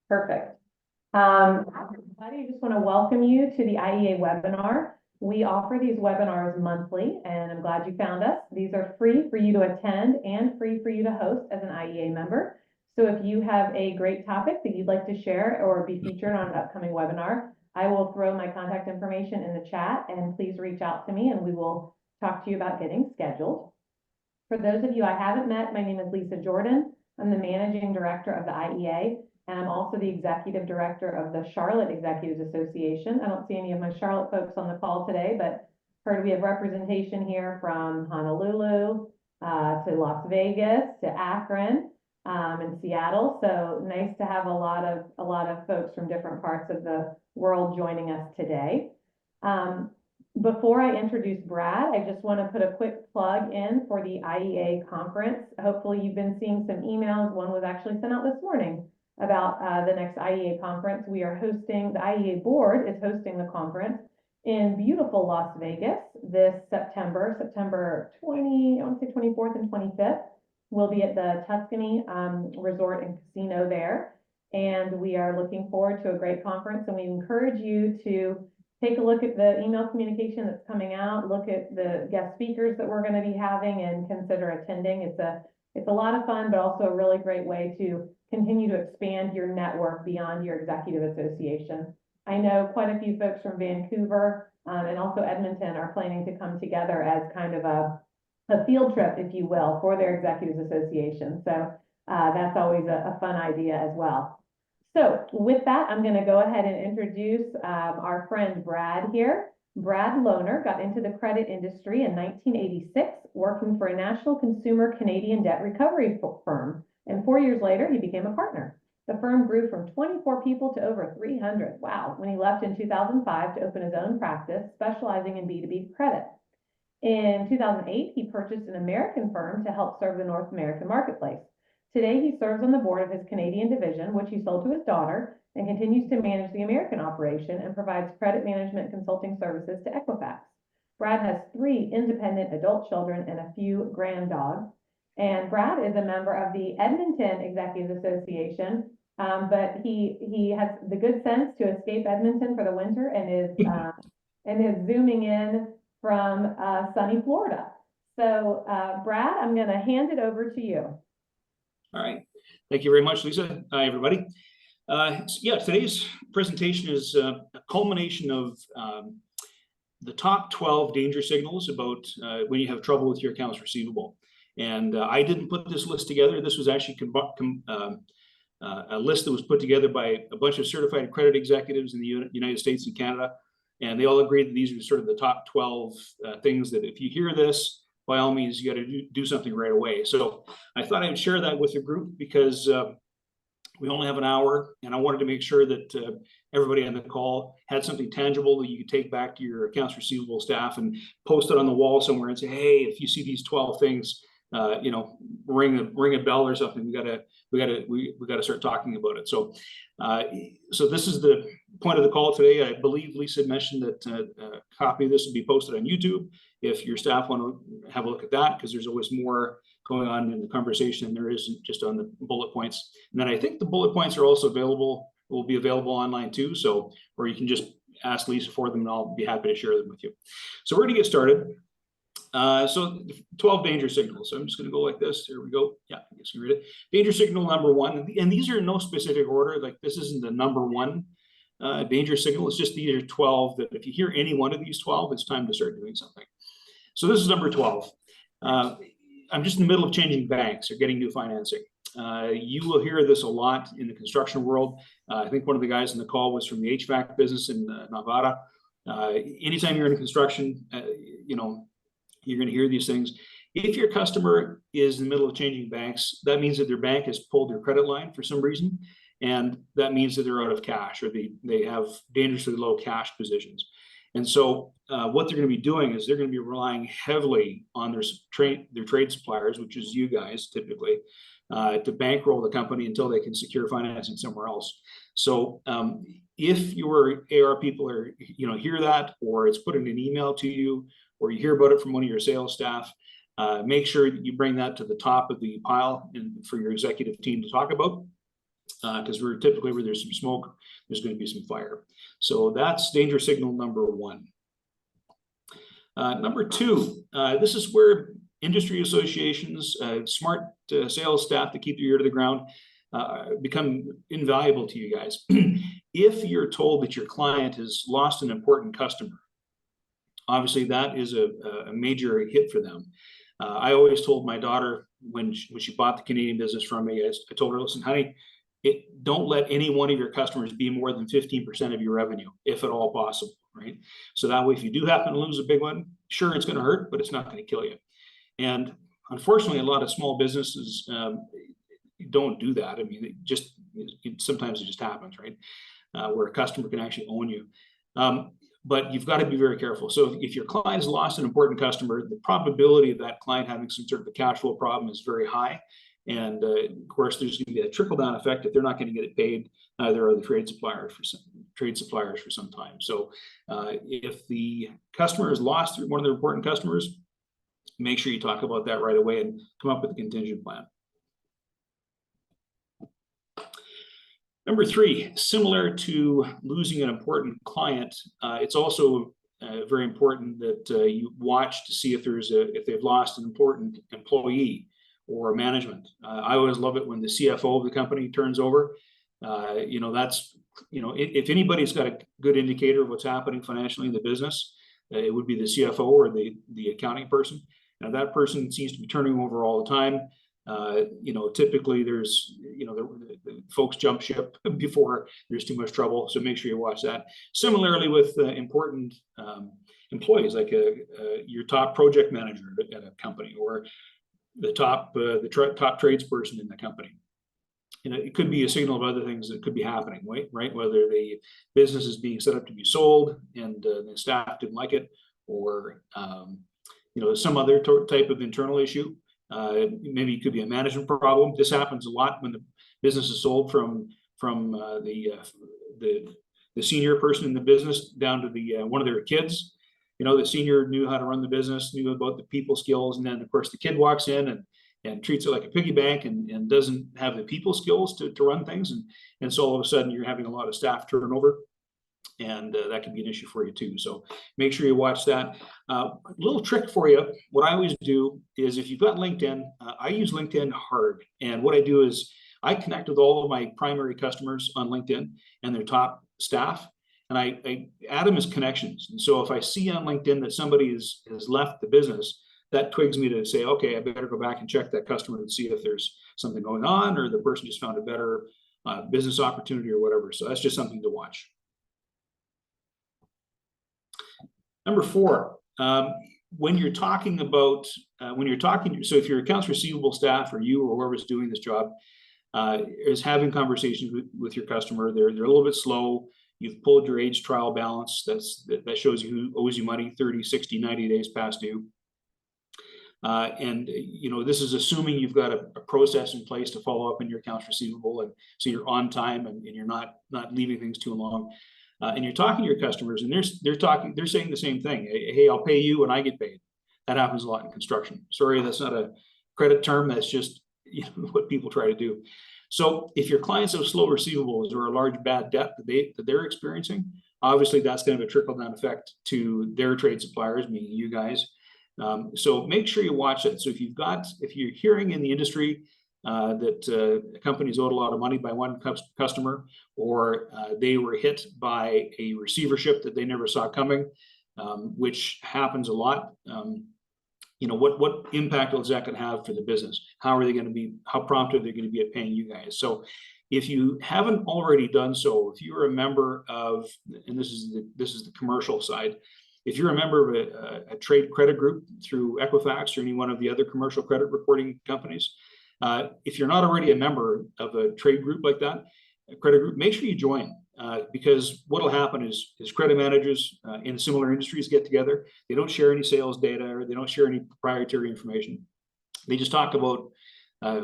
Perfect. Everybody, I just want to welcome you to the IEA webinar. We offer these webinars monthly, and I'm glad you found us. These are free for you to attend and free for you to host as an IEA member. So if you have a great topic that you'd like to share or be featured on an upcoming webinar, I will throw my contact information in the chat, and please reach out to me and we will talk to you about getting scheduled. For those of you I haven't met, my name is Lisa Jordan. I'm the Managing Director of the IEA, and I'm also the Executive Director of the Charlotte Executives Association. I don't see any of my Charlotte folks on the call today, but heard we have representation here from Honolulu to Las Vegas to Akron and Seattle. So nice to have a lot of folks from different parts of the world joining us today. Before I introduce Brad, I just want to put a quick plug in for the IEA conference. Hopefully you've been seeing some emails. One was actually sent out this morning about the next IEA conference. We are hosting, the IEA board is hosting the conference in beautiful Las Vegas this September 20, I want to say 24th and 25th. We'll be at the Tuscany Resort and Casino there. And we are looking forward to a great conference, and we encourage you to take a look at the email communication that's coming out, look at the guest speakers that we're going to be having, and consider attending. It's a lot of fun, but also a really great way to continue to expand your network beyond your executive association. I know quite a few folks from Vancouver and also Edmonton are planning to come together as kind of a field trip, if you will, for their executives association. So that's always a fun idea as well. So with that, I'm going to go ahead and introduce our friend Brad here. Brad Lohner got into the credit industry in 1986, working for a national consumer Canadian debt recovery firm. And 4 years later, he became a partner. The firm grew from 24 people to over 300. Wow. When he left in 2005 to open his own practice, specializing in B2B credit. In 2008, he purchased an American firm to help serve the North American marketplace. Today, he serves on the board of his Canadian division, which he sold to his daughter, and continues to manage the American operation and provides credit management consulting services to Equifax. Brad has 3 independent adult children and a few grand dogs. And Brad is a member of the Edmonton Executives Association, but he has the good sense to escape Edmonton for the winter and is zooming in from sunny Florida. So Brad, I'm going to hand it over to you. All right. Thank you very much, Lisa. Hi, everybody. Yeah, today's presentation is a culmination of the top 12 danger signals about when you have trouble with your accounts receivable. And I didn't put this list together. This was actually a list that was put together by a bunch of certified credit executives in the United States and Canada. And they all agreed that these are sort of the top 12 things that if you hear this, by all means, you got to do something right away. So I thought I'd share that with the group because we only have an hour, and I wanted to make sure that everybody on the call had something tangible that you could take back to your accounts receivable staff and post it on the wall somewhere and say, hey, if you see these 12 things, you know, ring a bell or something. We gotta start talking about it. So so this is the point of the call today. I believe Lisa mentioned that a copy of this will be posted on YouTube if your staff want to have a look at that, because there's always more going on in the conversation than there isn't just on the bullet points. And then I think the bullet points are also will be available online too. So, or you can just ask Lisa for them and I'll be happy to share them with you. So we're going to get started. So 12 danger signals. So I'm just going to go like this. Here we go. Yeah, I guess you read it. Danger signal number 1, and these are in no specific order. Like this isn't the number 1 danger signal. It's just these are 12 that if you hear any one of these 12, it's time to start doing something. So this is number 12. I'm just in the middle of changing banks or getting new financing. You will hear this a lot in the construction world. I think one of the guys in the call was from the HVAC business in Nevada. Anytime you're in construction, you know, you're going to hear these things. If your customer is in the middle of changing banks, that means that their bank has pulled their credit line for some reason. And that means that they're out of cash or they have dangerously low cash positions. And so what they're going to be doing is they're going to be relying heavily on their trade suppliers, which is you guys typically, to bankroll the company until they can secure financing somewhere else. So if your AR people are, you know, hear that, or it's put in an email to you, or you hear about it from one of your sales staff, make sure that you bring that to the top of the pile and for your executive team to talk about. because we're typically where there's some smoke, there's going to be some fire. So that's danger signal number one. Number two, this is where industry associations, smart sales staff that keep your ear to the ground become invaluable to you guys. If you're told that your client has lost an important customer, obviously that is a major hit for them. I always told my daughter when she bought the Canadian business from me, I told her, listen, honey, don't let any one of your customers be more than 15% of your revenue, if at all possible, right? So that way, if you do happen to lose a big one, sure, it's going to hurt, but it's not going to kill you. And unfortunately, a lot of small businesses don't do that. I mean, sometimes it just happens, right? Where a customer can actually own you. But you've got to be very careful. So if your client has lost an important customer, the probability of that client having some sort of a cash flow problem is very high. And of course, there's going to be a trickle-down effect. If they're not going to get it paid, neither are the trade suppliers for some time. So if the customer has lost one of their important customers, make sure you talk about that right away and come up with a contingent plan. Number three, similar to losing an important client, it's also very important that you watch to see if they've lost an important employee or management. I always love it when the CFO of the company turns over. If anybody's got a good indicator of what's happening financially in the business, it would be the CFO or the accounting person. Now that person seems to be turning over all the time. Typically there's, the folks jump ship before there's too much trouble. So make sure you watch that. Similarly with important employees, like your top project manager at a company, or the top tradesperson in the company. It could be a signal of other things that could be happening, right? Whether the business is being set up to be sold and the staff didn't like it, or some other type of internal issue. Maybe it could be a management problem. This happens a lot when the business is sold from the senior person in the business down to the one of their kids. The senior knew how to run the business, knew about the people skills, and then of course the kid walks in and treats it like a piggy bank and doesn't have the people skills to run things, and so all of a sudden you're having a lot of staff turnover, and that can be an issue for you too. So make sure you watch that. A little trick for you, what I always do is, if you've got LinkedIn, I use LinkedIn hard, and what I do is I connect with all of my primary customers on LinkedIn and their top staff, and I add them as connections. And so if I see on LinkedIn that somebody has left the business, that twigs me to say, okay, I better go back and check that customer and see if there's something going on, or the person just found a better business opportunity or whatever. So that's just something to watch. Number four, when you're talking, so if your accounts receivable staff or you or whoever's doing this job is having conversations with your customer, they're a little bit slow. You've pulled your age trial balance. That shows you who owes you money 30, 60, 90 days past due. This is assuming you've got a process in place to follow up in your accounts receivable, and so you're on time and you're not leaving things too long. And you're talking to your customers, and they're saying the same thing. Hey, I'll pay you when I get paid. That happens a lot in construction. Sorry, that's not a credit term. That's just what people try to do. So if your clients have slow receivables or a large bad debt that they're experiencing, obviously that's going to have a trickle-down effect to their trade suppliers, meaning you guys. So make sure you watch it. So if you're hearing in the industry that companies owed a lot of money by one customer, or they were hit by a receivership that they never saw coming, which happens a lot, what impact is that going to have for the business? How prompt are they going to be at paying you guys? So if you haven't already done so, if you're a member of, and this is the commercial side, if you're a member of a trade credit group through Equifax or any one of the other commercial credit reporting companies, if you're not already a member of a trade group like that, a credit group, make sure you join, because what will happen is credit managers in similar industries get together. They don't share any sales data, or they don't share any proprietary information. They just talk about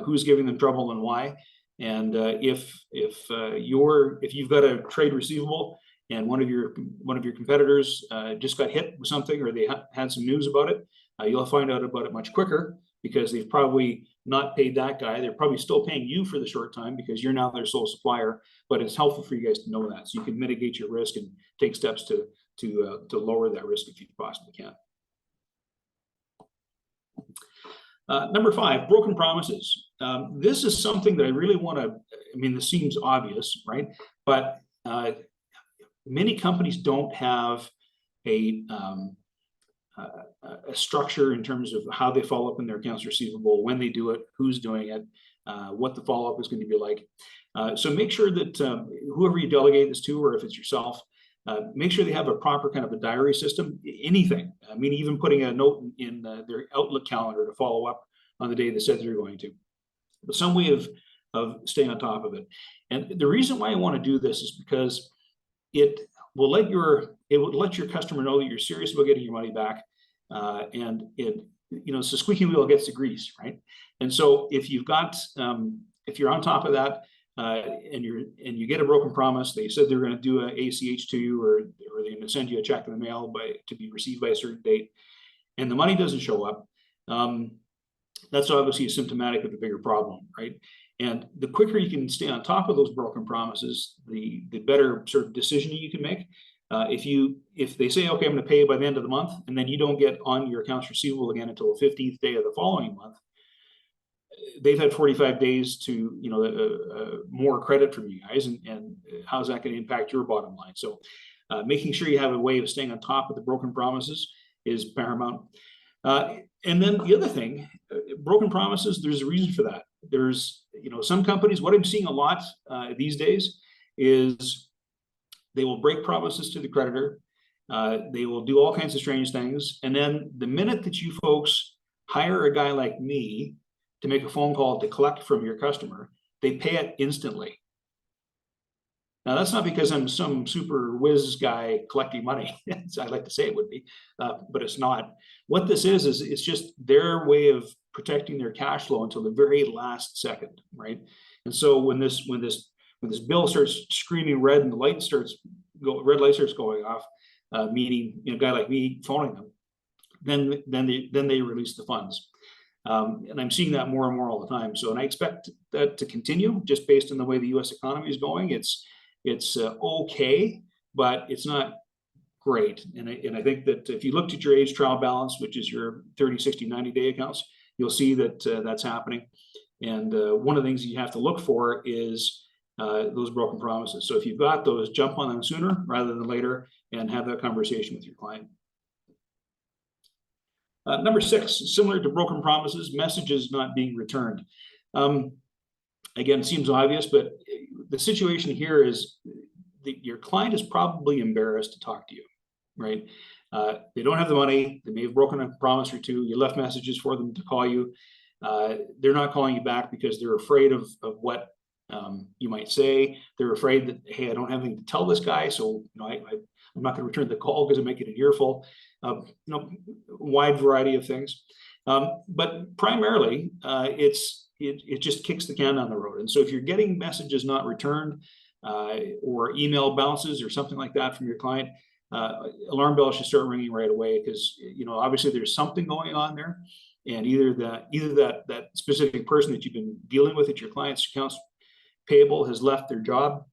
who's giving them trouble and why. And if you've got a trade receivable and one of your competitors just got hit with something, or they had some news about it, you'll find out about it much quicker because they've probably not paid that guy. They're probably still paying you for the short time because you're now their sole supplier, but it's helpful for you guys to know that so you can mitigate your risk and take steps to lower that risk if you possibly can. Number 5, broken promises. This is something that I really want to, I mean, this seems obvious, right? But many companies don't have a structure in terms of how they follow up in their accounts receivable, when they do it, who's doing it, what the follow-up is going to be like. So make sure that whoever you delegate this to, or if it's yourself, make sure they have a proper kind of a diary system, anything. I mean, even putting a note in their Outlook calendar to follow up on the day they said they're going to. But some way of staying on top of it. And the reason why I want to do this is because it will let your customer know that you're serious about getting your money back, and it's the squeaky wheel gets the grease, right? And so if you've got if you're on top of that, and you get a broken promise, they said they're going to do an ACH to you, or they're going to send you a check in the mail to be received by a certain date, and the money doesn't show up, that's obviously symptomatic of a bigger problem, right? And the quicker you can stay on top of those broken promises, the better sort of decision you can make. If they say, okay, I'm going to pay you by the end of the month, and then you don't get on your accounts receivable again until the 15th day of the following month, they've had 45 days to more credit from you guys, and how's that going to impact your bottom line? So making sure you have a way of staying on top of the broken promises is paramount. And then the other thing, broken promises, there's a reason for that. There's, some companies, what I'm seeing a lot these days is they will break promises to the creditor. They will do all kinds of strange things. And then the minute that you folks hire a guy like me to make a phone call to collect from your customer, they pay it instantly. Now, that's not because I'm some super whiz guy collecting money. I'd like to say it would be, but it's not. What this is it's just their way of protecting their cash flow until the very last second, right? And so when this bill starts screaming red and the red light starts going off, meaning a guy like me phoning them, then they release the funds. And I'm seeing that more and more all the time. So, and I expect that to continue just based on the way the U.S. economy is going. It's okay, but it's not great. And I think that if you looked at your age trial balance, which is your 30, 60, 90-day accounts, you'll see that that's happening. And one of the things you have to look for is those broken promises. So if you've got those, jump on them sooner rather than later and have that conversation with your client. Number 6, similar to broken promises, messages not being returned. Again, it seems obvious, but the situation here is your client is probably embarrassed to talk to you, right? They don't have the money. They may have broken a promise or two. You left messages for them to call you. They're not calling you back because they're afraid of what you might say. They're afraid that, hey, I don't have anything to tell this guy, so I'm not going to return the call because I make it an earful. Wide variety of things. But primarily, it just kicks the can down the road. And so if you're getting messages not returned or email bounces or something like that from your client, alarm bells should start ringing right away because obviously there's something going on there, and either that specific person that you've been dealing with at your client's accounts payable has left their job,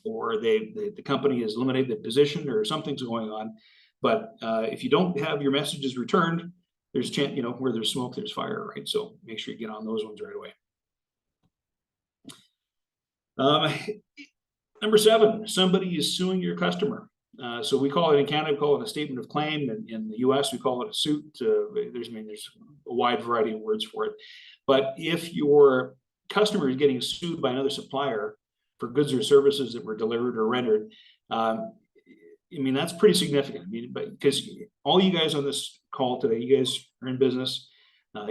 or the company has eliminated the position, or something's going on. But if you don't have your messages returned, there's a chance, where there's smoke, there's fire, right? So make sure you get on those ones right away. Number 7, somebody is suing your customer. So we call it, in Canada, we call it a statement of claim. And in the US, we call it a suit. There's a wide variety of words for it. But if your customer is getting sued by another supplier for goods or services that were delivered or rendered, that's pretty significant. But because all you guys on this call today, you guys are in business,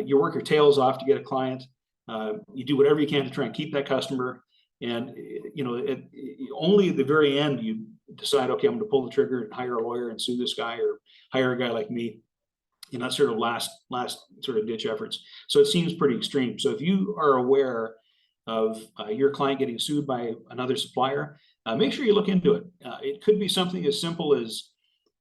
you work your tails off to get a client. You do whatever you can to try and keep that customer. And, only at the very end, you decide, okay, I'm going to pull the trigger and hire a lawyer and sue this guy, or hire a guy like me. That sort of last sort of ditch efforts. So it seems pretty extreme. So if you are aware of your client getting sued by another supplier, make sure you look into it. It could be something as simple as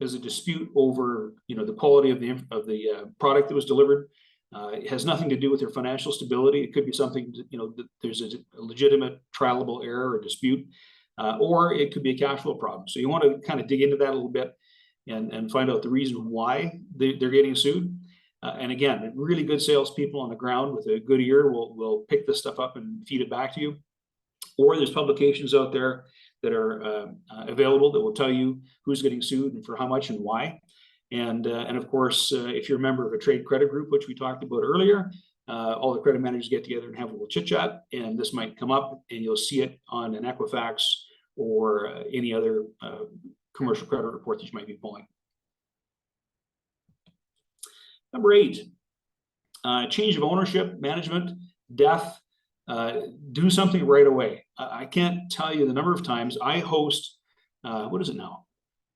a dispute over, the quality of the product that was delivered. It has nothing to do with their financial stability. It could be something, that there's a legitimate trialable error or dispute, or it could be a cash flow problem. So you want to kind of dig into that a little bit and find out the reason why they're getting sued. And again, really good salespeople on the ground with a good ear will pick this stuff up and feed it back to you. Or there's publications out there that are available that will tell you who's getting sued and for how much and why. And of course, if you're a member of a trade credit group, which we talked about earlier, all the credit managers get together and have a little chit chat, and this might come up and you'll see it on an Equifax or any other commercial credit report that you might be pulling. Number 8, change of ownership, management, death. Do something right away. I can't tell you the number of times I host, what is it now?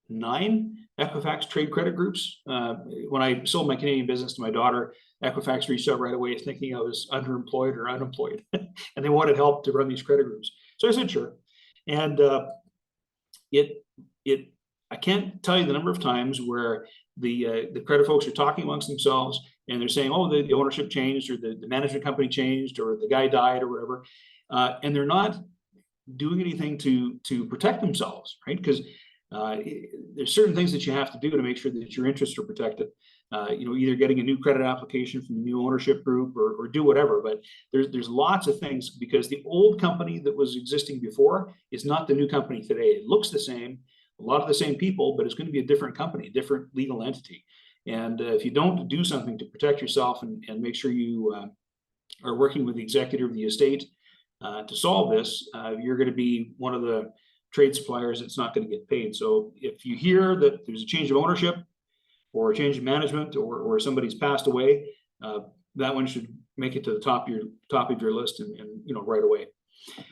9 Equifax trade credit groups. When I sold my Canadian business to my daughter, Equifax reached out right away thinking I was underemployed or unemployed, and they wanted help to run these credit groups. So I said, sure. And I can't tell you the number of times where the credit folks are talking amongst themselves and they're saying, oh, the ownership changed, or the management company changed, or the guy died, or whatever, and they're not doing anything to protect themselves, right? Because there's certain things that you have to do to make sure that your interests are protected. Either getting a new credit application from the new ownership group, or do whatever. But there's lots of things, because the old company that was existing before is not the new company today. It looks the same, a lot of the same people, but it's going to be a different company, a different legal entity. And if you don't do something to protect yourself and make sure you are working with the executive of the estate to solve this, you're going to be one of the trade suppliers that's not going to get paid. So if you hear that there's a change of ownership or a change of management, or somebody's passed away, that one should make it to the top of your list, and right away.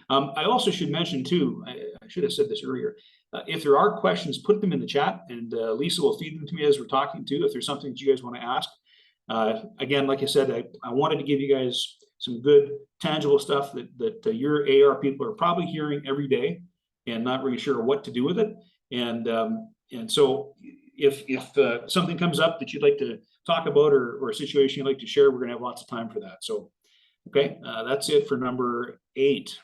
I also should mention too, I should have said this earlier, if there are questions, put them in the chat, and Lisa will feed them to me as we're talking too, if there's something that you guys want to ask. Again, like I said, I wanted to give you guys some good tangible stuff that your AR people are probably hearing every day and not really sure what to do with it. And so if something comes up that you'd like to talk about, or a situation you'd like to share, we're going to have lots of time for that. So, okay, that's it for number 8.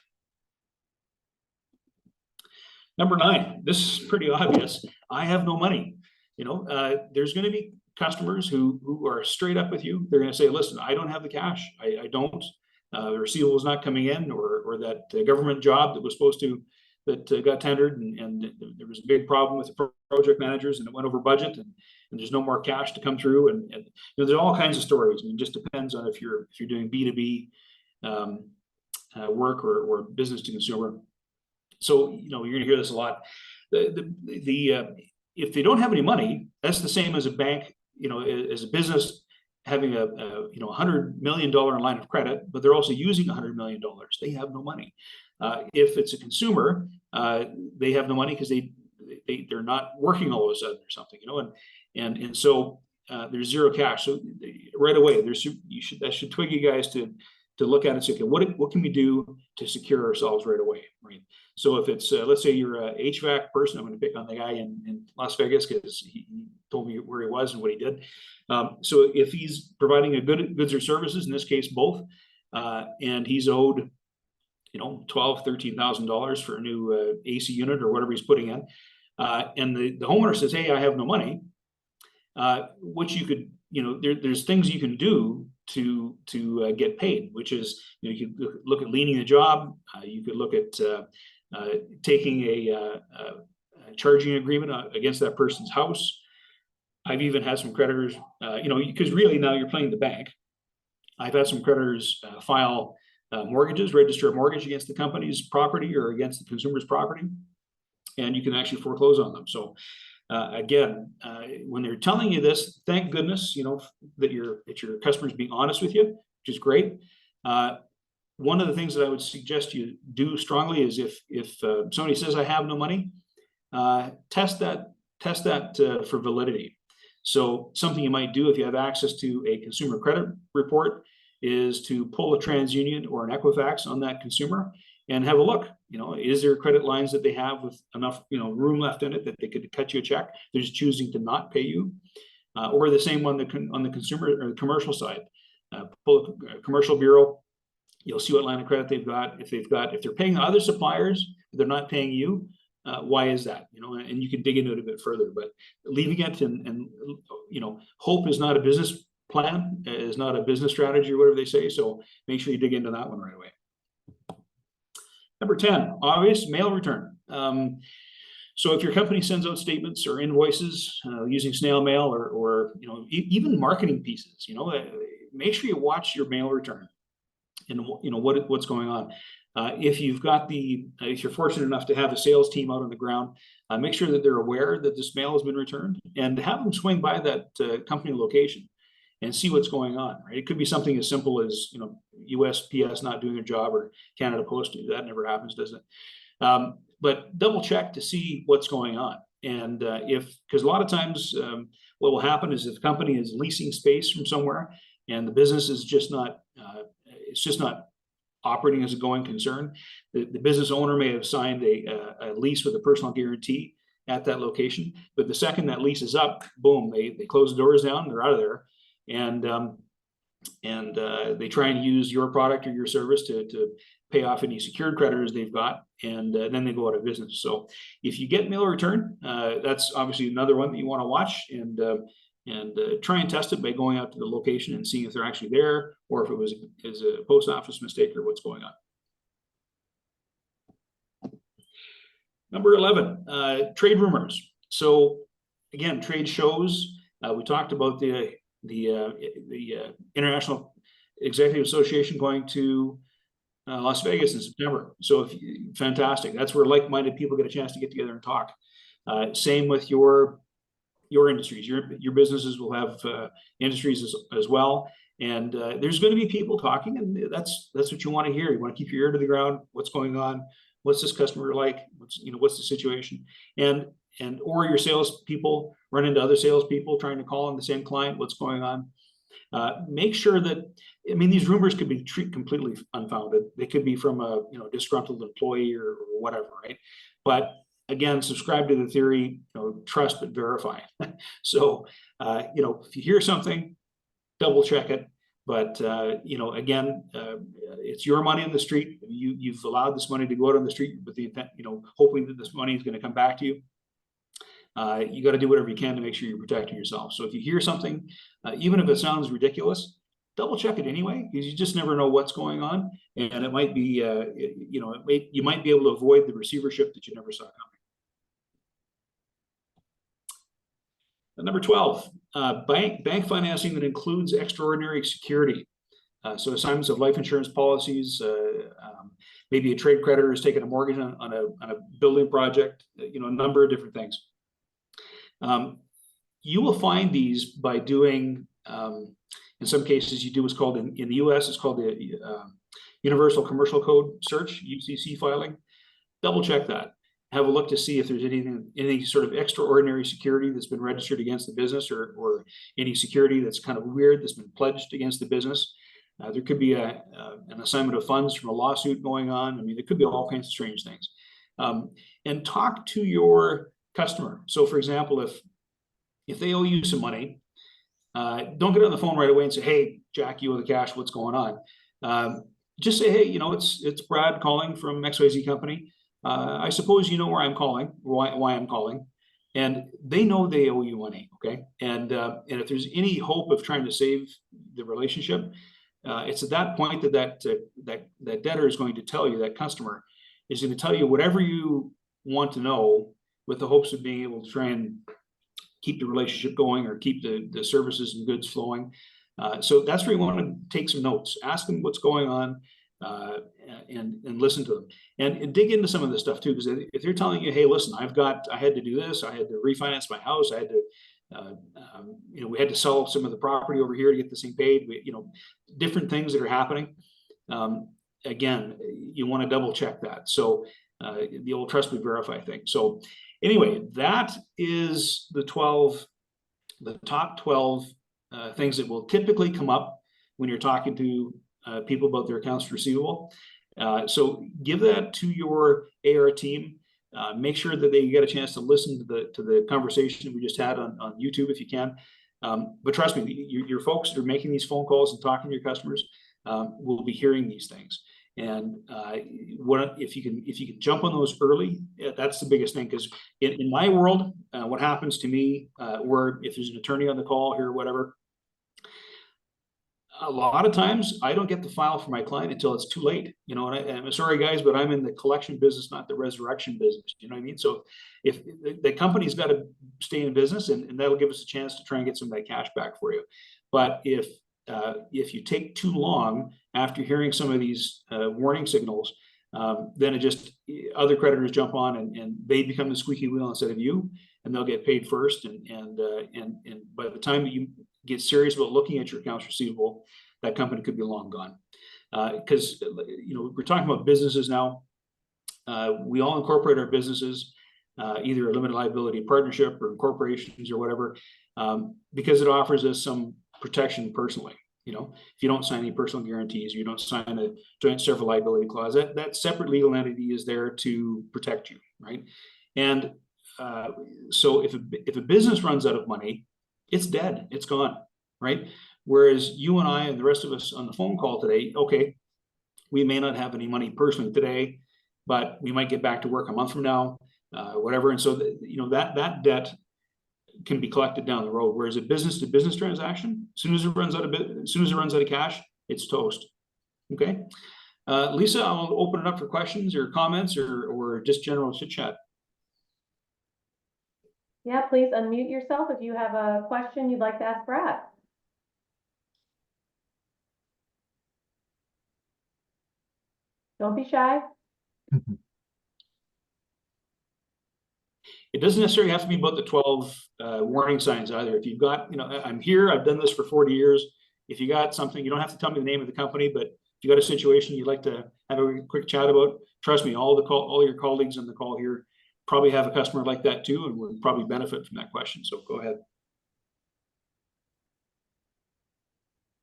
Number 9, this is pretty obvious. I have no money. There's going to be customers who are straight up with you. They're going to say, listen, I don't have the cash. I don't. The receivable is not coming in, or that government job that was supposed to, that got tendered, and there was a big problem with the project managers, and it went over budget, and there's no more cash to come through. And there's all kinds of stories. I mean, it just depends on if you're doing B2B work or business to consumer. So you're going to hear this a lot. If they don't have any money, that's the same as a bank, as a business having a $100 million line of credit, but they're also using $100 million. They have no money. If it's a consumer, they have no money because they're not working all of a sudden or something, and so there's zero cash. So right away, that should twig you guys to look at it and say, okay, what can we do to secure ourselves right away, right? So if it's let's say you're a HVAC person, I'm going to pick on the guy in Las Vegas because he told me where he was and what he did. So if he's providing a goods or services, in this case both, and he's owed $12,000-13,000 for a new AC unit or whatever he's putting in, and the homeowner says, hey, I have no money, which you could, there's things you can do to get paid, which is, you could look at leaning the job, you could look at taking a charging agreement against that person's house. I've even had some creditors, because really now you're playing the bank. I've had some creditors file mortgages, register a mortgage against the company's property or against the consumer's property, and you can actually foreclose on them. So again, when they're telling you this, thank goodness, that your customer's being honest with you, which is great. One of the things that I would suggest you do strongly is if somebody says I have no money, test that for validity. So something you might do if you have access to a consumer credit report is to pull a TransUnion or an Equifax on that consumer and have a look. Is there credit lines that they have with enough room left in it that they could cut you a check? They're just choosing to not pay you, or the same on the consumer or the commercial side. pull a commercial bureau. You'll see what line of credit they've got. If they're paying other suppliers, they're not paying you. Why is that? And you can dig into it a bit further. But leaving it and hope is not a business plan, is not a business strategy or whatever they say. So make sure you dig into that one right away. Number 10, obvious mail return. So if your company sends out statements or invoices using snail mail or even marketing pieces, make sure you watch your mail return and what's going on. If you're fortunate enough to have a sales team out on the ground, make sure that they're aware that this mail has been returned and have them swing by that company location and see what's going on. Right? It could be something as simple as USPS not doing their job or Canada Post. That never happens, does it? But double check to see what's going on. And because a lot of times what will happen is if the company is leasing space from somewhere and the business is just not, it's just not operating as a going concern, the business owner may have signed a lease with a personal guarantee at that location. But the second that lease is up, boom, they close the doors down, they're out of there. And they try and use your product or your service to pay off any secured creditors they've got, and then they go out of business. So if you get mail return, that's obviously another one that you want to watch and try and test it by going out to the location and seeing if they're actually there or if it was a post office mistake or what's going on. Number 11, trade rumors. So again, trade shows. We talked about the International Executive Association going to Las Vegas in September. So fantastic. That's where like-minded people get a chance to get together and talk. Same with your industries. Your businesses will have industries as well. And there's going to be people talking, and that's what you want to hear. You want to keep your ear to the ground. What's going on? What's this customer like? What's the situation? Or your salespeople run into other salespeople trying to call on the same client. What's going on? Make sure that, these rumors could be completely unfounded. They could be from a disgruntled employee or whatever, right? But again, subscribe to the theory, trust but verify. So, if you hear something, double check it. But again, it's your money on the street. You've allowed this money to go out on the street with the intent, hoping that this money is going to come back to you. You got to do whatever you can to make sure you're protecting yourself. So if you hear something, even if it sounds ridiculous, double check it anyway, because you just never know what's going on, and it might be, you might be able to avoid the receivership that you never saw coming. Number 12, bank financing that includes extraordinary security. So assignments of life insurance policies, maybe a trade creditor has taken a mortgage on a building project, a number of different things. You will find these by doing, in some cases, you do what's called in the US, it's called the Universal Commercial Code search, UCC filing. Double check that. Have a look to see if there's any sort of extraordinary security that's been registered against the business or any security that's kind of weird that's been pledged against the business. There could be an assignment of funds from a lawsuit going on. There could be all kinds of strange things. And talk to your customer. So for example, if they owe you some money, don't get on the phone right away and say, hey, Jack, you owe the cash, what's going on? Just say, hey, it's Brad calling from XYZ company. I suppose you know where I'm calling, why I'm calling, and they know they owe you money, okay? And if there's any hope of trying to save the relationship, it's at that point that debtor is going to tell you, that customer is going to tell you whatever you want to know, with the hopes of being able to try and keep the relationship going or keep the services and goods flowing. So that's where you want to take some notes, ask them what's going on, and listen to them, and dig into some of this stuff too. Because if they're telling you, hey, listen, I had to do this, I had to refinance my house, I had to, we had to sell some of the property over here to get this thing paid, different things that are happening. Again, you want to double check that. So the old trust but verify thing. So anyway, that is the top 12 things that will typically come up when you're talking to people about their accounts receivable. So give that to your AR team. Make sure that they get a chance to listen to the conversation we just had on YouTube if you can. But trust me, your folks that are making these phone calls and talking to your customers will be hearing these things. And if you can jump on those early, that's the biggest thing. Because in my world, what happens to me, where if there's an attorney on the call here, whatever, a lot of times I don't get the file for my client until it's too late, you know, and I'm sorry guys, but I'm in the collection business, not the resurrection business. You know what I mean? So if the company's got to stay in business, and that'll give us a chance to try and get some of that cash back for you. But if you take too long after hearing some of these warning signals, then it just, other creditors jump on and they become the squeaky wheel instead of you, and they'll get paid first. And by the time you get serious about looking at your accounts receivable, that company could be long gone. Because you know, we're talking about businesses now. We all incorporate our businesses, either a limited liability partnership or corporations or whatever, because it offers us some protection personally. You know, if you don't sign any personal guarantees, you don't sign a joint several liability clause, that separate legal entity is there to protect you, right? And so if a business runs out of money, it's dead, it's gone, right? Whereas you and I and the rest of us on the phone call today, okay, we may not have any money personally today, but we might get back to work a month from now, whatever. And so, you know, that debt can be collected down the road. Whereas a business to business transaction, as soon as it runs out of cash, it's toast. Okay. Lisa, I'll open it up for questions or comments or just general chit chat. Yeah, please unmute yourself if you have a question you'd like to ask Brad. Don't be shy. It doesn't necessarily have to be about the 12 warning signs either. If you've got, you know, I'm here, I've done this for 40 years. If you got something, you don't have to tell me the name of the company, but if you got a situation you'd like to have a quick chat about, trust me, all your colleagues on the call here probably have a customer like that too, and would probably benefit from that question. So go ahead.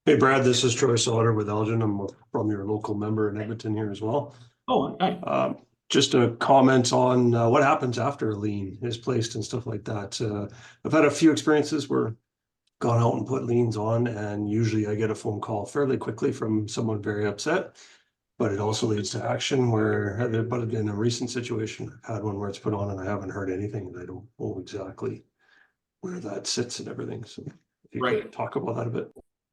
Hey, Brad, this is Troy Sauter with Elgin. I'm from your local member in Edmonton here as well. Oh, hi. Just a comment on what happens after a lien is placed and stuff like that. I've had a few experiences where gone out and put liens on, and usually I get a phone call fairly quickly from someone very upset, but it also leads to action but in a recent situation, I've had one where it's put on and I haven't heard anything, and I don't know exactly where that sits and everything. So if you could talk about that a bit.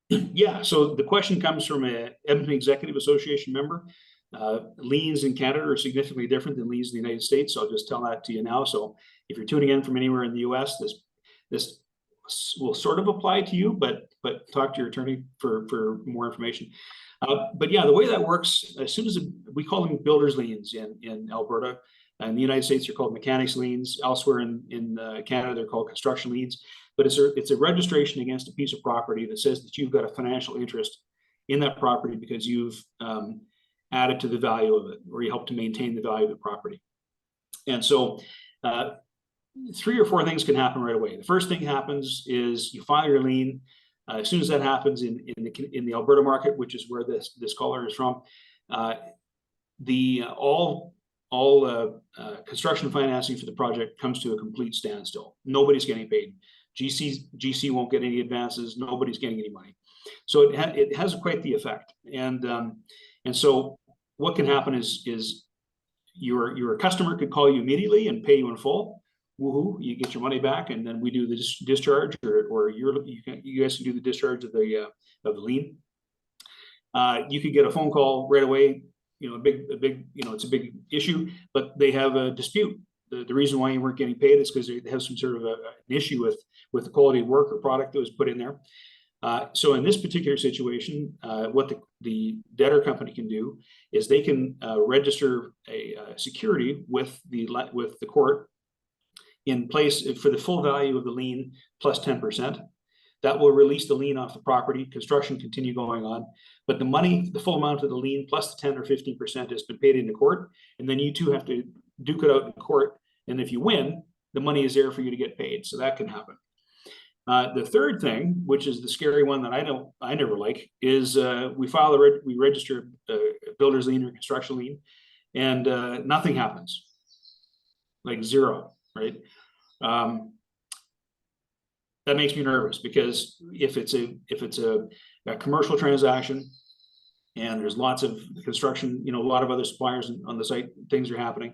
Yeah, so the question comes from a Edmonton Executive Association member. Liens in Canada are significantly different than liens in the United States. So I'll just tell that to you now. So if you're tuning in from anywhere in the US, this will sort of apply to you, but talk to your attorney for more information. But yeah, the way that works, as soon as we call them builder's liens in Alberta. In the United States, they're called mechanics liens. Elsewhere in Canada, they're called construction liens. But it's a registration against a piece of property that says that you've got a financial interest in that property because you've added to the value of it, or you help to maintain the value of the property. And so 3 or 4 things can happen right away. The first thing happens is you file your lien. As soon as that happens in the Alberta market, which is where this caller is from, all construction financing for the project comes to a complete standstill. Nobody's getting paid. GC won't get any advances. Nobody's getting any money. So it has quite the effect. And so what can happen is your customer could call you immediately and pay you in full. Woohoo! You get your money back, and then we do the discharge, or you guys can do the discharge of the lien. You could get a phone call right away. You know, a big, you know, it's a big issue, but they have a dispute. The reason why you weren't getting paid is because they have some sort of an issue with the quality of work or product that was put in there. So in this particular situation, what the debtor company can do is they can register a security with the court in place for the full value of the lien plus 10%. That will release the lien off the property, construction continue going on, but the money, the full amount of the lien plus the 10 or 15% has been paid into court, and then you two have to duke it out in court, and if you win, the money is there for you to get paid, so that can happen. The third thing, which is the scary one that I never like, is we register a builder's lien or construction lien, and nothing happens, like zero, right? that makes me nervous, because if it's a commercial transaction and there's lots of construction, a lot of other suppliers on the site, things are happening,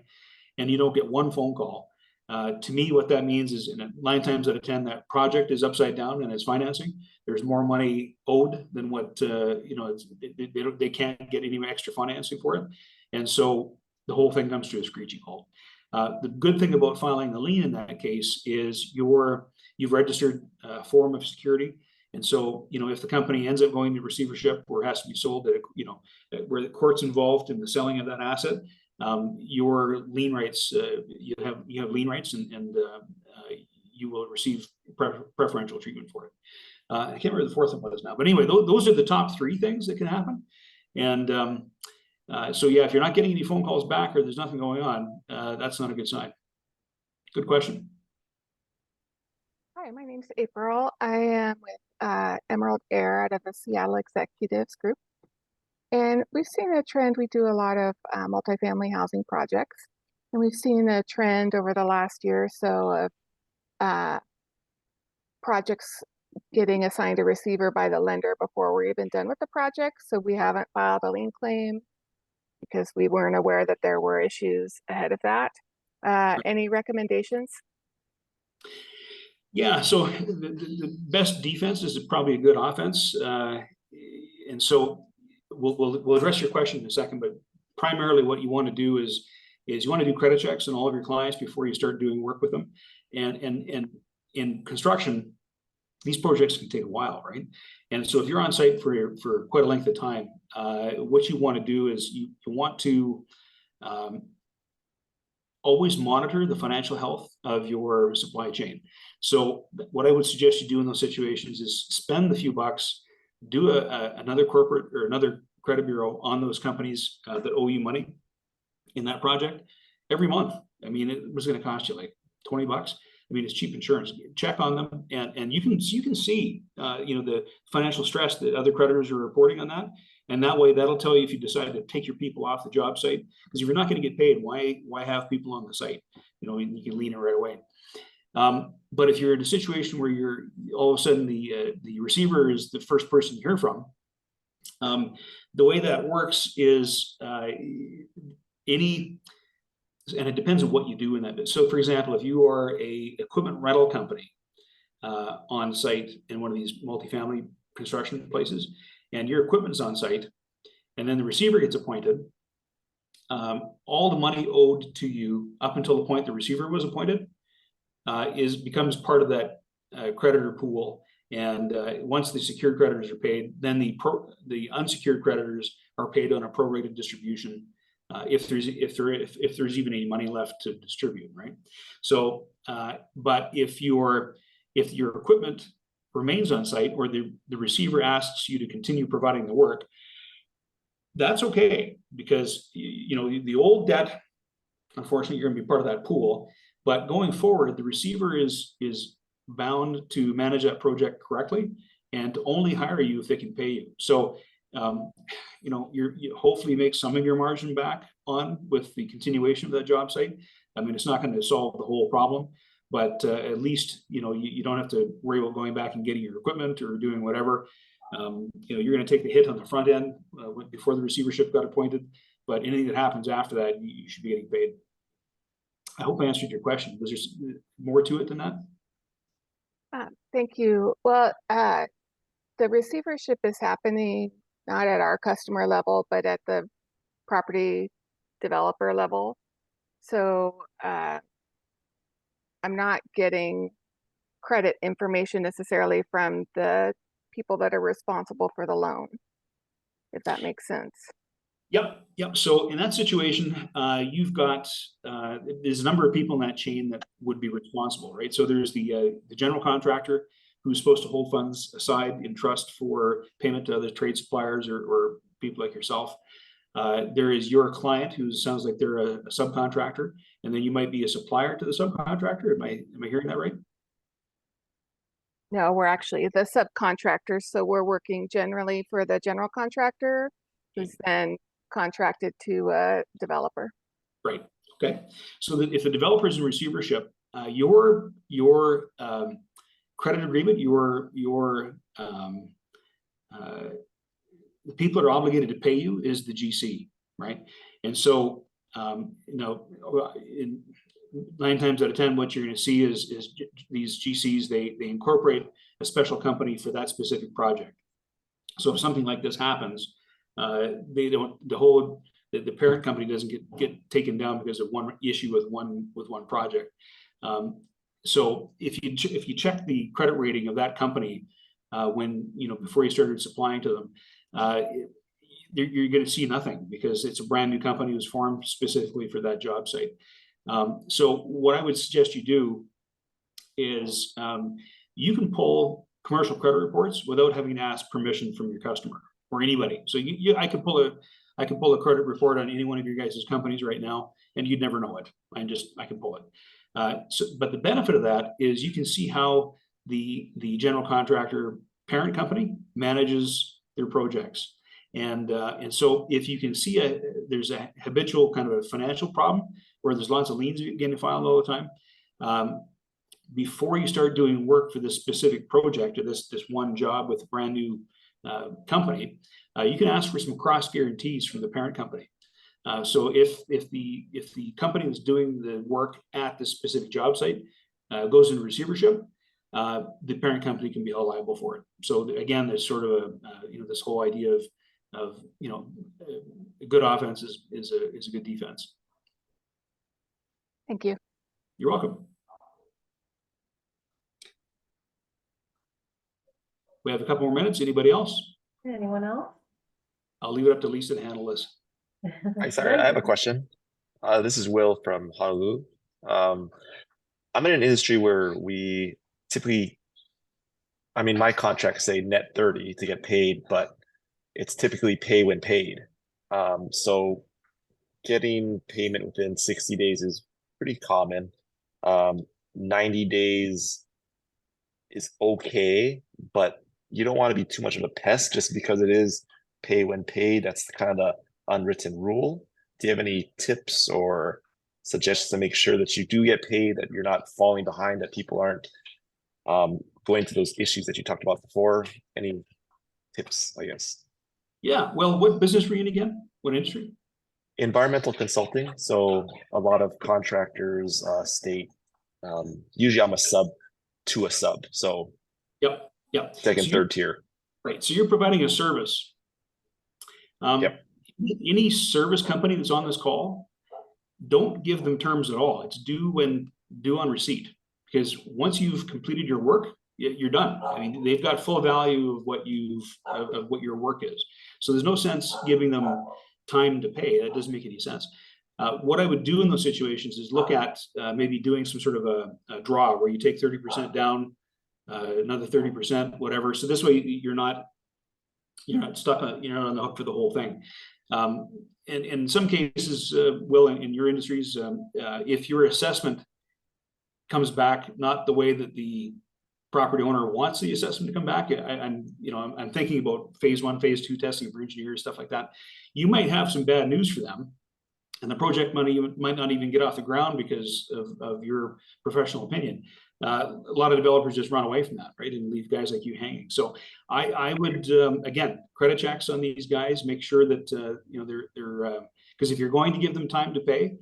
and you don't get one phone call. To me, what that means is, 9 times out of 10, that project is upside down and it's financing. There's more money owed than what, they can't get any extra financing for it. And so the whole thing comes to a screeching halt. The good thing about filing the lien in that case is you've registered a form of security. And so, if the company ends up going to receivership or has to be sold, where the court's involved in the selling of that asset, your lien rights, you have lien rights, and you will receive preferential treatment for it. I can't remember the fourth one was now, but anyway, those are the top 3 things that can happen. And so yeah, if you're not getting any phone calls back or there's nothing going on, that's not a good sign. Good question. Hi, my name's April. I am with Emerald Air out of the Seattle Executives Group. And we've seen a trend. We do a lot of multifamily housing projects. And we've seen a trend over the last year or so of projects getting assigned a receiver by the lender before we're even done with the project. So we haven't filed a lien claim because we weren't aware that there were issues ahead of that. Any recommendations? Yeah, so the best defense is probably a good offense. And so we'll address your question in a second, but primarily what you want to do is you want to do credit checks on all of your clients before you start doing work with them. And in construction, these projects can take a while, right? And so if you're on site for quite a length of time, what you want to do is you want to always monitor the financial health of your supply chain. So what I would suggest you do in those situations is spend the few bucks, do another corporate or another credit bureau on those companies that owe you money in that project every month. I mean, it was going to cost you like $20. I mean, it's cheap insurance. Check on them, and you can see the financial stress that other creditors are reporting on that, and that way that'll tell you if you decide to take your people off the job site. Because if you're not going to get paid, why have people on the site? You can lean it right away. But if you're in a situation where you're all of a sudden the receiver is the first person you hear from, the way that works is and it depends on what you do in that bit. So for example, if you are a equipment rental company on site in one of these multifamily construction places, and your equipment is on site, and then the receiver gets appointed, all the money owed to you up until the point the receiver was appointed becomes part of that creditor pool. And once the secured creditors are paid, then the unsecured creditors are paid on a prorated distribution. If there's even any money left to distribute, right? So, but if your equipment remains on site, or the receiver asks you to continue providing the work, that's okay, because the old debt, unfortunately, you're going to be part of that pool. But going forward, the receiver is bound to manage that project correctly and to only hire you if they can pay you. So you hopefully make some of your margin back on with the continuation of that job site. I mean, it's not going to solve the whole problem, but at least you don't have to worry about going back and getting your equipment or doing whatever. You're going to take the hit on the front end before the receivership got appointed, but anything that happens after that, you should be getting paid. I hope I answered your question. Was there more to it than that? Thank you. Well, the receivership is happening not at our customer level, but at the property developer level. So I'm not getting credit information necessarily from the people that are responsible for the loan, if that makes sense. Yep. So in that situation, you've got there's a number of people in that chain that would be responsible, right? So there's the general contractor, who's supposed to hold funds aside in trust for payment to other trade suppliers or people like yourself. There is your client, who sounds like they're a subcontractor, and then you might be a supplier to the subcontractor. Am I hearing that right? No, we're actually the subcontractors. So we're working generally for the general contractor, who's then contracted to a developer. Right. Okay. So that if the developer is in receivership, your credit agreement, the people that are obligated to pay you is the GC, right? And so, you know, 9 times out of 10, what you're going to see is these GCs, they incorporate a special company for that specific project. So if something like this happens, they don't, the parent company doesn't get taken down because of one issue with one project. So if you check the credit rating of that company when, you know, before you started supplying to them, you're going to see nothing, because it's a brand new company. It was formed specifically for that job site. So what I would suggest you do is you can pull commercial credit reports without having to ask permission from your customer or anybody. So I can pull a credit report on any one of your guys' companies right now, and you'd never know it. I can pull it. But the benefit of that is you can see how the general contractor parent company manages their projects. And so if you can see there's a habitual kind of a financial problem where there's lots of liens getting filed all the time, before you start doing work for this specific project or this one job with a brand new company, you can ask for some cross guarantees from the parent company. So if the company that's doing the work at the specific job site goes into receivership, the parent company can be held liable for it. So again, there's sort of this whole idea of a good offense is a good defense. Thank you. You're welcome. We have a couple more minutes. Anybody else? Anyone else? I'll leave it up to Lisa to handle this. Hi, sorry, I have a question. This is Will from Honolulu. I'm in an industry where we typically, I mean, my contracts say net 30 to get paid, but it's typically pay when paid. So getting payment within 60 days is pretty common. 90 days is okay, but you don't want to be too much of a pest just because it is pay when paid. That's kind of the unwritten rule. Do you have any tips or suggestions to make sure that you do get paid, that you're not falling behind, that people aren't going to those issues that you talked about before? Any tips, I guess? Yeah, well, what business were you in again? What industry? Environmental consulting. So a lot of contractors, state, usually I'm a sub to a sub. So yep. Second, third tier. Right. So you're providing a service. Yep. Any service company that's on this call, don't give them terms at all. It's due on receipt, because once you've completed your work, you're done. I mean, they've got full value of what your work is. So there's no sense giving them time to pay. That doesn't make any sense. What I would do in those situations is look at maybe doing some sort of a draw where you take 30% down, another 30%, whatever. So this way you're not stuck on, you're not on the hook for the whole thing. And in some cases, Will, in your industries, if your assessment comes back not the way that the property owner wants the assessment to come back, I'm thinking about phase 1, phase 2 testing for engineers, stuff like that. You might have some bad news for them, and the project money might not even get off the ground because of your professional opinion. A lot of developers just run away from that, right, and leave guys like you hanging. So I would again, credit checks on these guys. Make sure that they're because if you're going to give them time to pay,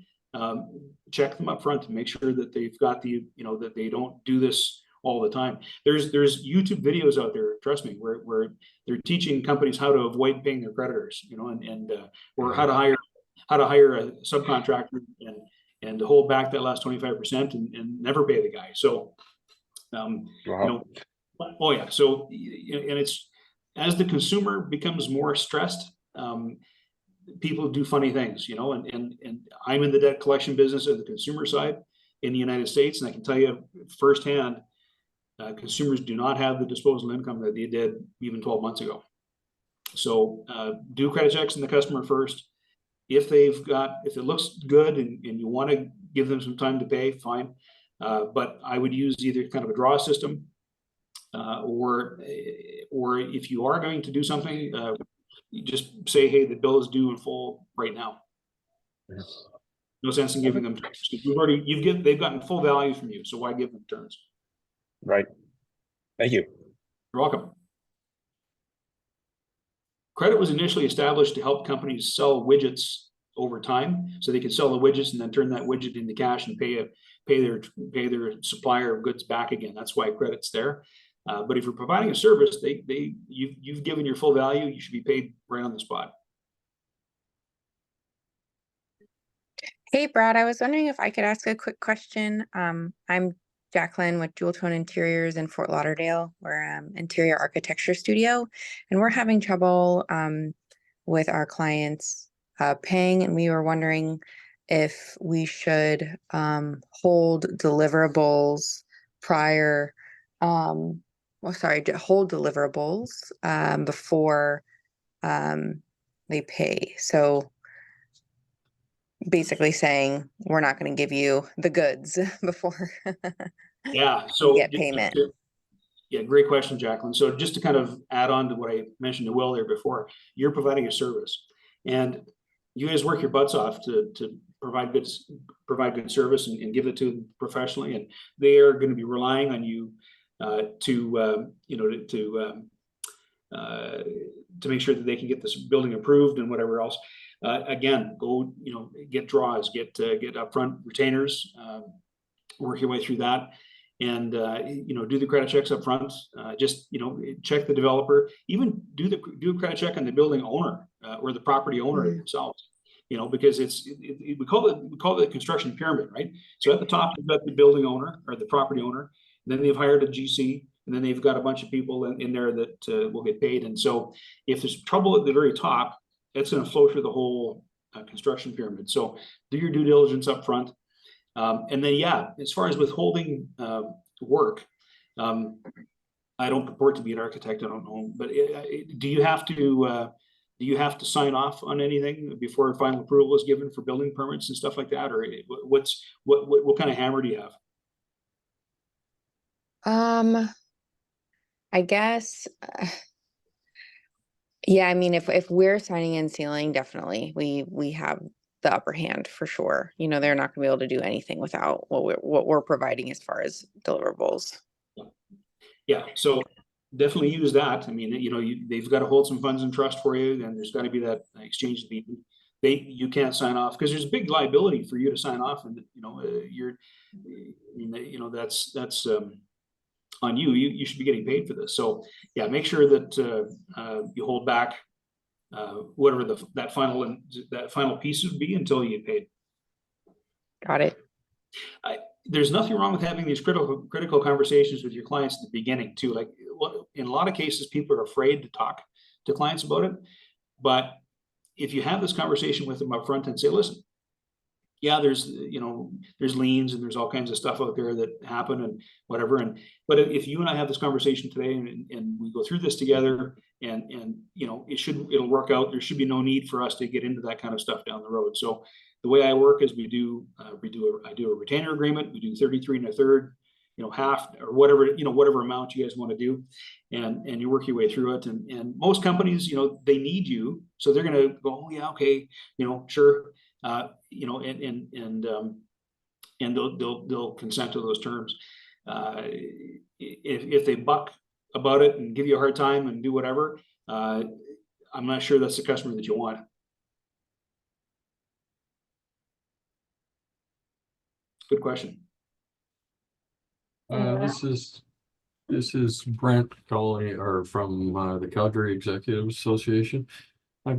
check them up front and make sure that they've got that they don't do this all the time. There's YouTube videos out there, trust me, where they're teaching companies how to avoid paying their creditors, or how to hire a subcontractor and to hold back that last 25% and never pay the guy. So, Wow. Oh yeah. So, and it's, as the consumer becomes more stressed, people do funny things, and I'm in the debt collection business of the consumer side in the United States. And I can tell you firsthand, consumers do not have the disposable income that they did even 12 months ago. So do credit checks on the customer first. If it looks good and you want to give them some time to pay, fine. But I would use either kind of a draw system, or if you are going to do something, you just say, hey, the bill is due in full right now. No sense in giving them terms. They've gotten full value from you, so why give them terms? Right. Thank you. You're welcome. Credit was initially established to help companies sell widgets over time, so they could sell the widgets and then turn that widget into cash and pay their supplier of goods back again. That's why credit's there. But if you're providing a service, you've given your full value, you should be paid right on the spot. Hey, Brad, I was wondering if I could ask a quick question. I'm Jacqueline with Jewel Tone Interiors in Fort Lauderdale. We're an interior architecture studio, and we're having trouble with our clients paying, and we were wondering if we should hold deliverables prior, hold deliverables before they pay. So basically saying we're not going to give you the goods before Yeah, so you get payment. Yeah, great question, Jacqueline. So just to kind of add on to what I mentioned to Will there before, you're providing a service, and you guys work your butts off to provide good service and give it to them professionally, and they are going to be relying on you to make sure that they can get this building approved and whatever else. Again, go get draws, get upfront retainers, work your way through that, and do the credit checks up front. Just check the developer, even do a credit check on the building owner or the property owner themselves. Because we call it the construction pyramid, right? So at the top you've got the building owner or the property owner, and then they've hired a GC, and then they've got a bunch of people in there that will get paid. And so if there's trouble at the very top, it's going to flow through the whole construction pyramid. So do your due diligence up front. And then, as far as withholding work, I don't purport to be an architect. I don't know, but do you have to sign off on anything before final approval is given for building permits and stuff like that, or what kind of hammer do you have? I guess. Yeah, I mean, if we're signing and sealing, definitely we have the upper hand for sure. They're not gonna be able to do anything without what we're providing as far as deliverables. Yeah, so definitely use that. I mean, they've got to hold some funds in trust for you, and there's got to be that exchange. You can't sign off because there's a big liability for you to sign off, and that's on you. You should be getting paid for this. So yeah, make sure that you hold back whatever that final piece would be until you get paid. Got it. There's nothing wrong with having these critical conversations with your clients at the beginning too. Like in a lot of cases, people are afraid to talk to clients about it. But if you have this conversation with them up front and say, listen, yeah, there's liens and there's all kinds of stuff out there that happen and whatever. But if you and I have this conversation today and we go through this together and it'll work out. There should be no need for us to get into that kind of stuff down the road. So the way I work is I do a retainer agreement. We do 33 1/3, half or whatever amount you guys want to do, and you work your way through it. And most companies, they need you, so they're going to go, oh yeah, okay, sure, and they'll consent to those terms. If they buck about it and give you a hard time and do whatever, I'm not sure that's the customer that you want. Good question. This is Brent calling from the Calgary Executive Association. A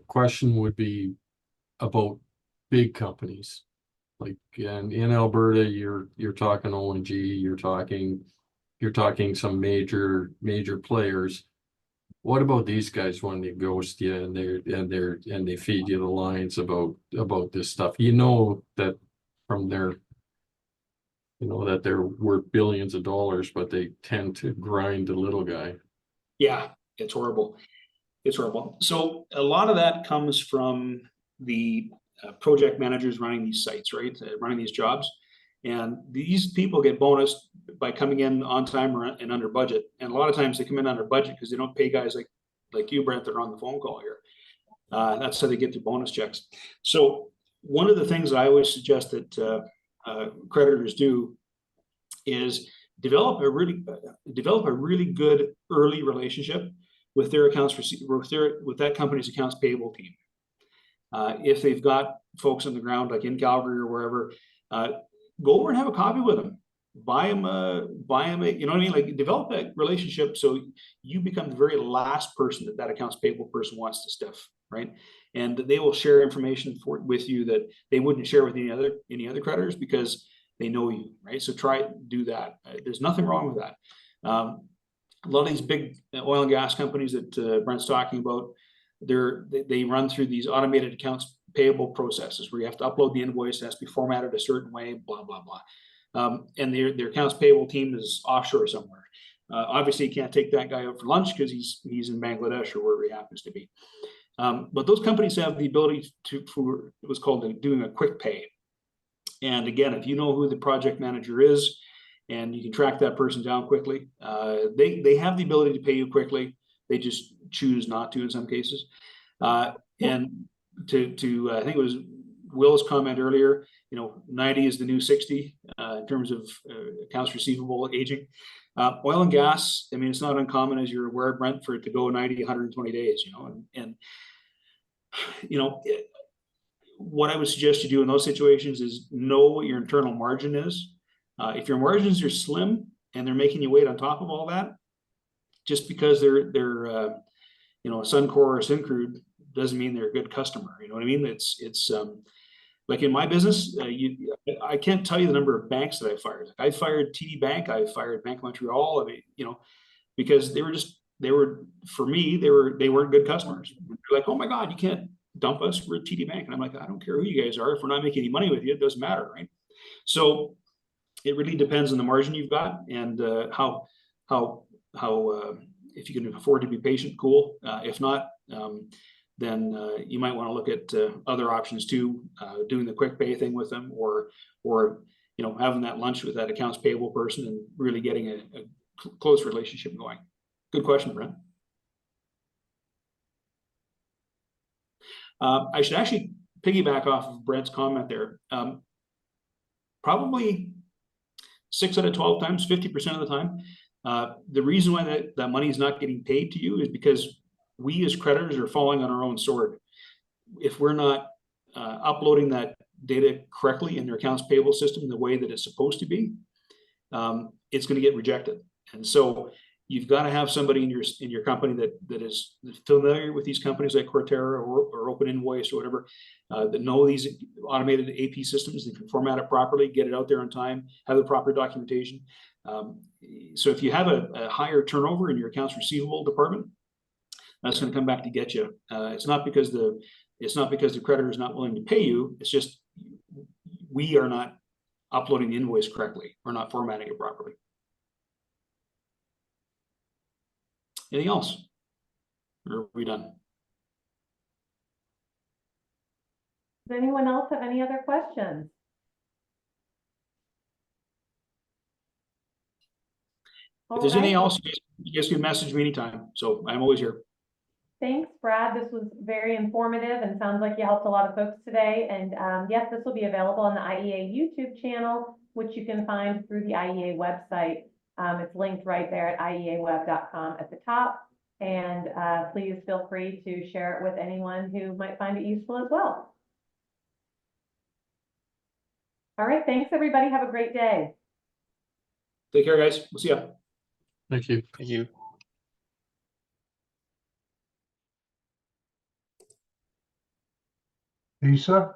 question would be about big companies. Like in Alberta, you're talking ONG, you're talking some major players. What about these guys when they ghost you and they feed you the lines about this stuff? That from their that they're worth billions of dollars, but they tend to grind the little guy. Yeah, it's horrible. It's horrible. So a lot of that comes from the project managers running these sites, right? Running these jobs. And these people get bonused by coming in on time and under budget. And a lot of times they come in under budget because they don't pay guys like you, Brent, that are on the phone call here. That's how they get their bonus checks. So one of the things that I always suggest that creditors do is develop develop a really good early relationship with their with that company's accounts payable team. If they've got folks on the ground, like in Calgary or wherever, go over and have a coffee with them. Buy them you know what I mean? Like, develop that relationship so you become the very last person that accounts payable person wants to stiff, right? And they will share information with you that they wouldn't share with any other creditors because they know you, right? So try to do that. There's nothing wrong with that. A lot of these big oil and gas companies that Brent's talking about, they run through these automated accounts payable processes where you have to upload the invoice, it has to be formatted a certain way, blah, blah, blah. And their accounts payable team is offshore somewhere. Obviously, you can't take that guy out for lunch because he's in Bangladesh or wherever he happens to be. But those companies have the ability for what's called doing a quick pay. And again, if you know who the project manager is and you can track that person down quickly, they have the ability to pay you quickly. They just choose not to in some cases. And to I think it was Will's comment earlier, 90 is the new 60 in terms of accounts receivable aging. Oil and gas, I mean, it's not uncommon, as you're aware, Brent, for it to go 90, 120 days, what I would suggest you do in those situations is know what your internal margin is. If your margins are slim and they're making you wait on top of all that, just because they're Suncor or Syncrude doesn't mean they're a good customer. You know what I mean? It's like in my business, I can't tell you the number of banks that I fired. Like, I fired TD Bank, I fired Bank of Montreal. I mean, because they weren't good customers. They're like, oh my God, you can't dump us, we're TD Bank. And I'm like, I don't care who you guys are. If we're not making any money with you, it doesn't matter, right? So it really depends on the margin you've got and how if you can afford to be patient, cool. If not, then you might want to look at other options too, doing the quick pay thing with them, or having that lunch with that accounts payable person and really getting a close relationship going. Good question, Brent. I should actually piggyback off of Brent's comment there. Probably 6 out of 12 times, 50% of the time, the reason why that money is not getting paid to you is because we as creditors are falling on our own sword. If we're not uploading that data correctly in their accounts payable system the way that it's supposed to be, it's going to get rejected. And so you've got to have somebody in your company that is familiar with these companies like Cortera or Open Invoice or whatever, that know these automated AP systems, that can format it properly, get it out there on time, have the proper documentation. So if you have a higher turnover in your accounts receivable department, that's going to come back to get you. It's not because the creditor is not willing to pay you. It's just we are not uploading the invoice correctly. We're not formatting it properly. Anything else? Or are we done? Does anyone else have any other questions? If there's anything else, you guys can message me anytime. So I'm always here. Thanks, Brad. This was very informative and sounds like you helped a lot of folks today. And yes, this will be available on the IEA YouTube channel, which you can find through the IEA website. It's linked right there at ieaweb.com at the top. And please feel free to share it with anyone who might find it useful as well. All right, thanks everybody. Have a great day. Take care, guys. We'll see ya. Thank you. Thank you. Lisa?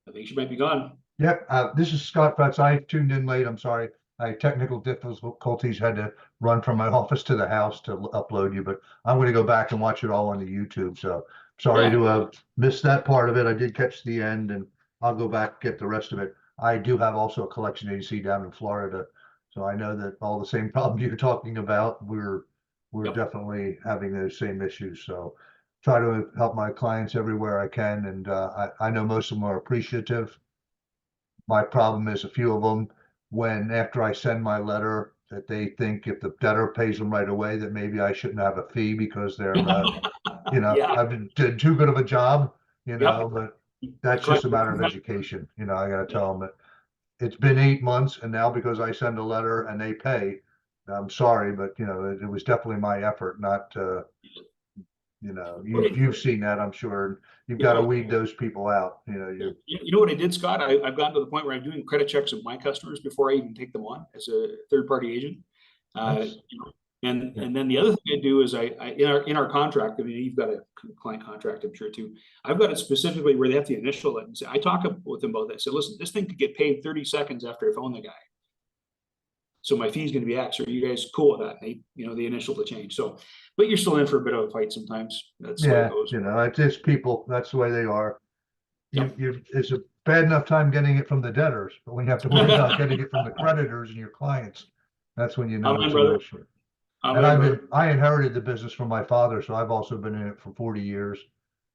I think she might be gone. Yep, this is Scott Futz. I tuned in late. I'm sorry. I had technical difficulties, had to run from my office to the house to upload you, but I'm going to go back and watch it all on the YouTube. So sorry to have missed that part of it. I did catch the end and I'll go back and get the rest of it. I do have also a collection agency down in Florida. So I know that all the same problems you're talking about, we're definitely having those same issues. So try to help my clients everywhere I can. And I know most of them are appreciative. My problem is a few of them, when after I send my letter, that they think if the debtor pays them right away, that maybe I shouldn't have a fee because they're, I've did too good of a job, but that's just a matter of education. I got to tell them that it's been 8 months, and now because I send a letter and they pay, I'm sorry, but it was definitely my effort, not you've seen that, I'm sure. You've got to weed those people out. You know what I did, Scott? I've gotten to the point where I'm doing credit checks of my customers before I even take them on as a third-party agent. And then the other thing I do is I in our contract, I mean, you've got a client contract, I'm sure too. I've got it specifically where they have to initial it and say, I talk with them about that. I said, listen, this thing could get paid 30 seconds after I phone the guy. So my fee is going to be X. Are you guys cool with that? And they initial the change. So, but you're still in for a bit of a fight sometimes. That's the way it goes. It's just people. That's the way they are. Yep. It's a bad enough time getting it from the debtors, but when you have to worry about getting it from the creditors and your clients, that's when it's an issue. And I inherited the business from my father, so I've also been in it for 40 years.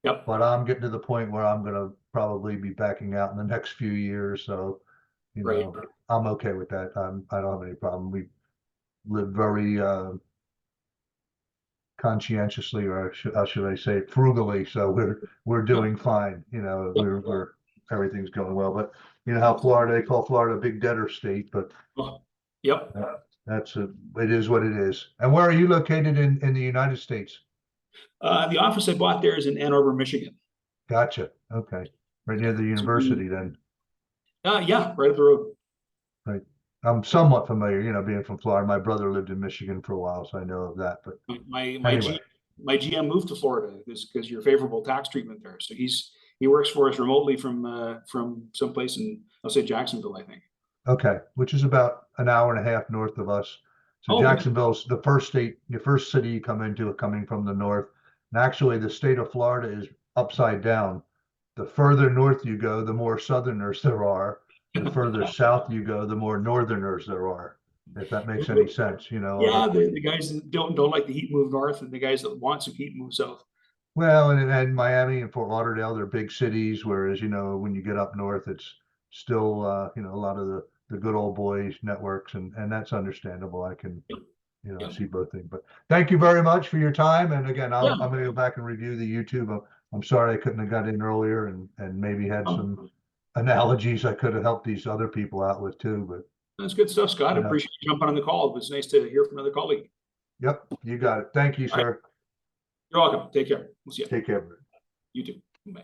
Yep. But I'm getting to the point where I'm going to probably be backing out in the next few years. So, I'm okay with that. I don't have any problem. We live very conscientiously, or how should I say, frugally. So we're doing fine. We're everything's going well. But how they call Florida a big debtor state. But yep. It is what it is. And where are you located in the United States? The office I bought there is in Ann Arbor, Michigan. Gotcha. Okay. Right near the university then. Yeah, right up the road. Right. I'm somewhat familiar, being from Florida. My brother lived in Michigan for a while, so I know of that. But my anyway. my GM moved to Florida because your favorable tax treatment there. So he works for us remotely from someplace in, I'll say, Jacksonville, I think. Okay, which is about an hour and a half north of us. So Jacksonville's the first city you come into coming from the north. And actually, the state of Florida is upside down. The further north you go, the more Southerners there are. The further south you go, the more Northerners there are. If that makes any sense, Yeah, the guys that don't like the heat move north, and the guys that want some heat move south. Well, and Miami and Fort Lauderdale, they're big cities. Whereas when you get up north, it's still a lot of the good old boys networks, and that's understandable. I can see both things. But thank you very much for your time. And again, I'm going to go back and review the YouTube. I'm sorry I couldn't have got in earlier and maybe had some analogies I could have helped these other people out with too. But that's good stuff, Scott. I appreciate you jumping on the call. It was nice to hear from another colleague. Yep, you got it. Thank you, sir. You're welcome. Take care. We'll see you. Take care. You too. Bye.